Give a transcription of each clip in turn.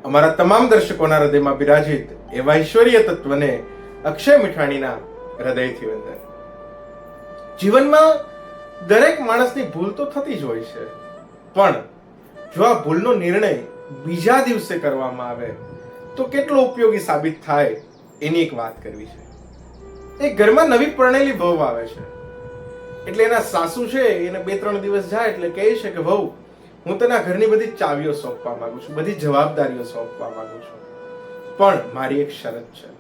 અમારા તમામ દર્શકોના હૃદયમાં બિરાજિત એવા ઈશ્વરીય તત્વને અક્ષય મીઠાણીના હૃદયથી વંદન. જીવનમાં દરેક માણસની ભૂલ તો થતી જ હોય છે, પણ જો આ ભૂલનો નિર્ણય બીજા દિવસે કરવામાં આવે તો કેટલો ઉપયોગી સાબિત થાય એની એક વાત કરવી છે. એક ઘરમાં નવી પરણેલી વહુ આવે છે, એટલે એના સાસુ છે એને 2-3 દિવસ જાય એટલે કહે છે કે વહુ, હું તને ઘરની બધી ચાવીઓ સોંપવા માંગુ છું, બધી જવાબદારીઓ સોંપવા માંગુ છું, પણ મારી એક શરત છે.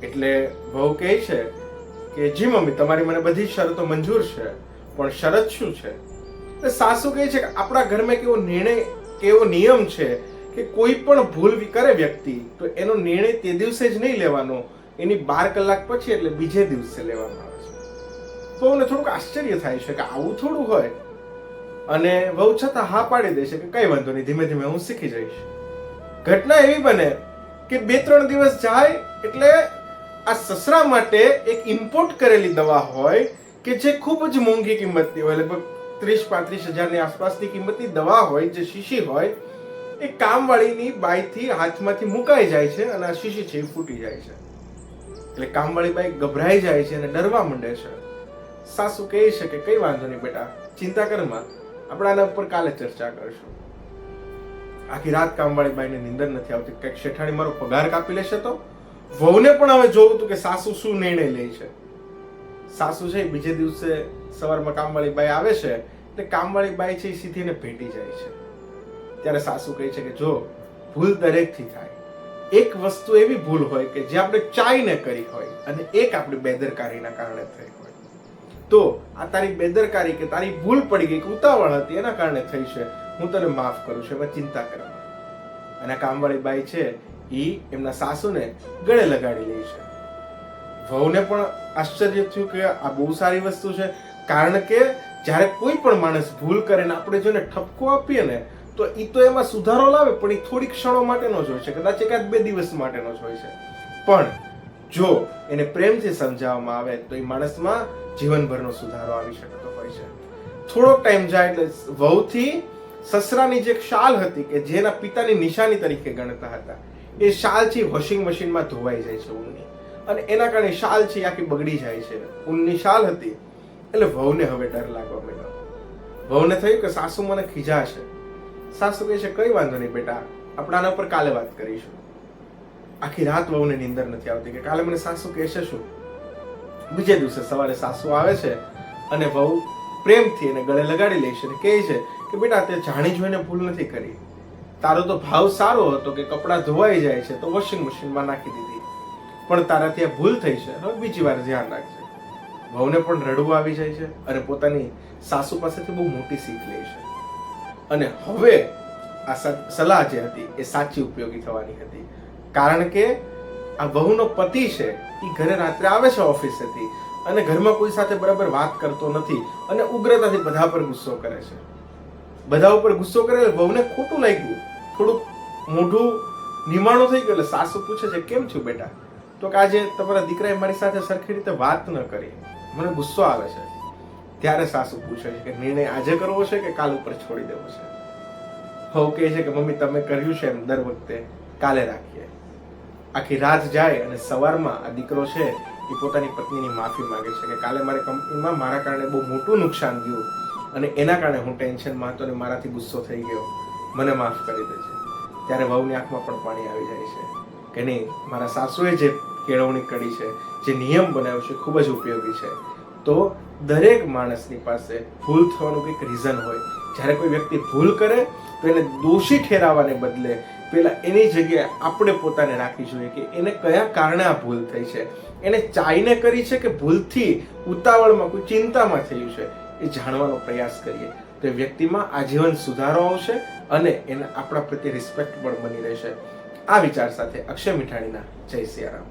એટલે વહુ કહે છે કે જી મમ્મી, તમારી મને બધી શરતો મંજૂર છે, પણ શરત શું છે? સાસુ કહે છે કે આપણા ઘરમાં કેવો નિર્ણય, કેવો નિયમ છે કે કોઈ પણ ભૂલ કરે વ્યક્તિ તો એનો નિર્ણય તે દિવસે જ નહીં લેવાનો, એની 12 કલાક પછી એટલે બીજે દિવસે લેવામાં આવે છે. વહુને થોડુંક આશ્ચર્ય થાય છે કે આવું થોડું હોય, અને વહુ છતાં હા પાડી દે છે કે કઈ વાંધો નહીં, ધીમે ધીમે હું શીખી જઈશ. ઘટના એવી બને કે 2-3 દિવસ જાય એટલે આ સસરા માટે એક ઇમ્પોર્ટ કરેલી દવા હોય કે જે ખૂબ જ મોંઘી કિંમતની હોય, લગભગ 30-35 હજારની આસપાસની કિંમતની દવા હોય, જે શીશી હોય, એ કામવાળીની બાઈથી હાથમાંથી મુકાઈ જાય છે અને આ શીશી છે એ ફૂટી જાય છે. એટલે કામવાળી બાઈ ગભરાઈ જાય છે અને ડરવા માંડે છે. સાસુ કહે છે કે કઈ વાંધો નહીં બેટા, ચિંતા કરમાં, આપણે આના ઉપર કાલે ચર્ચા કરશું. આખી રાત કામવાળી બાઈને નીંદર નથી આવતી, કંઈક શેઠાણી મારો પગાર કાપી લેશે તો. વહુને પણ હવે જોવું હતું કે સાસુ શું નિર્ણય લે છે. સાસુ છે બીજે દિવસે સવારમાં કામવાળી બાઈ આવે છે એટલે કામવાળી બાઈ છે એ સીધી એને ભેટી જાય છે. ત્યારે સાસુ કહે છે કે જો, ભૂલ દરેકથી થાય. એક વસ્તુ એવી ભૂલ હોય કે જે આપણે ચાઈને કરી હોય અને એક આપણી બેદરકારીના કારણે થઈ હોય. તો આ તારી બેદરકારી કે તારી ભૂલ પડી ગઈ કે ઉતાવળ હતી એના કારણે થઈ છે, હું તને માફ કરું છું, એમાં ચિંતા કરવા. અને કામવાળી બાઈ છે એ એમના સાસુને ગળે લગાડી લે છે. વહુને પણ આશ્ચર્ય થયું કે આ બહુ સારી વસ્તુ છે, કારણ કે જ્યારે કોઈ પણ માણસ ભૂલ કરે ને આપણે જોને ઠપકો આપીએ ને તો એ તો એમાં સુધારો લાવે, પણ એ થોડી ક્ષણો માટેનો જ હોય છે, કદાચ 1-2 દિવસ માટેનો જ હોય છે. પણ જો એને પ્રેમથી સમજાવવામાં આવે તો એ માણસમાં જીવનભરનો સુધારો આવી શકતો હોય છે. થોડો ટાઈમ જાય એટલે વહુથી સસરાની જે શાલ હતી કે જેના પિતાની નિશાની તરીકે ગણતા હતા, એ શાલ છે વોશિંગ મશીનમાં ધોવાઈ જાય છે ઊનની, અને એના કારણે શાલ છે આખી બગડી જાય છે. ઊનની શાલ હતી એટલે વહુને હવે ડર લાગવા માંડ્યો. વહુને થયું કે સાસુ મને ખીજાશે. સાસુ કહે છે કઈ વાંધો નહીં બેટા, આપણે આના પર કાલે વાત કરીશું. આખી રાત વહુને નીંદર નથી આવતી કે કાલે મને સાસુ કહેશે શું. બીજે દિવસે સવારે સાસુ આવે છે અને વહુ પ્રેમથી એને ગળે લગાડી લે છે અને કહે છે કે બેટા, તે જાણી જોઈને ભૂલ નથી કરી. તારો તો ભાવ સારો હતો કે કપડાં ધોવાઈ જાય છે તો વોશિંગ મશીનમાં નાખી દીધી, પણ તારાથી આ ભૂલ થઈ છે, હવે બીજી વાર ધ્યાન રાખજે. વહુને પણ રડવું આવી જાય છે અને પોતાની સાસુ પાસેથી બહુ મોટી શીખ લે છે. અને હવે આ સલાહ જે હતી એ સાચી ઉપયોગી થવાની હતી, કારણ કે આ વહુનો પતિ છે એ ઘરે રાત્રે આવે છે ઓફિસેથી અને ઘરમાં કોઈ સાથે બરાબર વાત કરતો નથી અને ઉગ્રતાથી બધા પર ગુસ્સો કરે છે. બધા ઉપર ગુસ્સો કરે એટલે વહુને ખોટું લાગ્યું, થોડુંક મોઢું નિમાણું થઈ ગયું. એટલે સાસુ પૂછે છે કેમ છું બેટા? તો કે આજે તમારા દીકરાએ મારી સાથે સરખી રીતે વાત ન કરી, મને ગુસ્સો આવે છે. ત્યારે સાસુ પૂછે છે કે નિર્ણય આજે કરવો છે કે કાલ ઉપર છોડી દેવો છે? વહુ કહે છે કે મમ્મી, તમે કર્યું છે એમ દર વખતે કાલે રાખીએ. આખી રાત જાય અને સવારમાં આ દીકરો છે એ પોતાની પત્નીની માફી માંગે છે કે કાલે મારી કંપનીમાં મારા કારણે બહુ મોટું નુકસાન ગયું અને એના કારણે હું ટેન્શનમાં હતો અને મારાથી ગુસ્સો થઈ ગયો, મને માફ કરી દેજે. ત્યારે વહુની આંખમાં પણ પાણી આવી જાય છે કે નહીં, મારા સાસુએ જે કેળવણી કરી છે, જે નિયમ બનાવ્યો છે, ખૂબ જ ઉપયોગી છે. તો દરેક માણસની પાસે ભૂલ થવાનું કંઈક રીઝન હોય. જ્યારે કોઈ વ્યક્તિ ભૂલ કરે તો એને દોષી ઠેરાવવાને બદલે પેલા એની જગ્યાએ આપણે પોતાને રાખવી જોઈએ કે એને કયા કારણે આ ભૂલ થઈ છે, એને ચાઈને કરી છે કે ભૂલથી ઉતાવળમાં કોઈ ચિંતામાં થયું છે, એ જાણવાનો પ્રયાસ કરીએ તો એ વ્યક્તિમાં આજીવન સુધારો આવશે અને એને આપણા પ્રત્યે રિસ્પેક્ટ પણ બની રહેશે. આ વિચાર સાથે અક્ષય મીઠાણીના જય સિયારામ.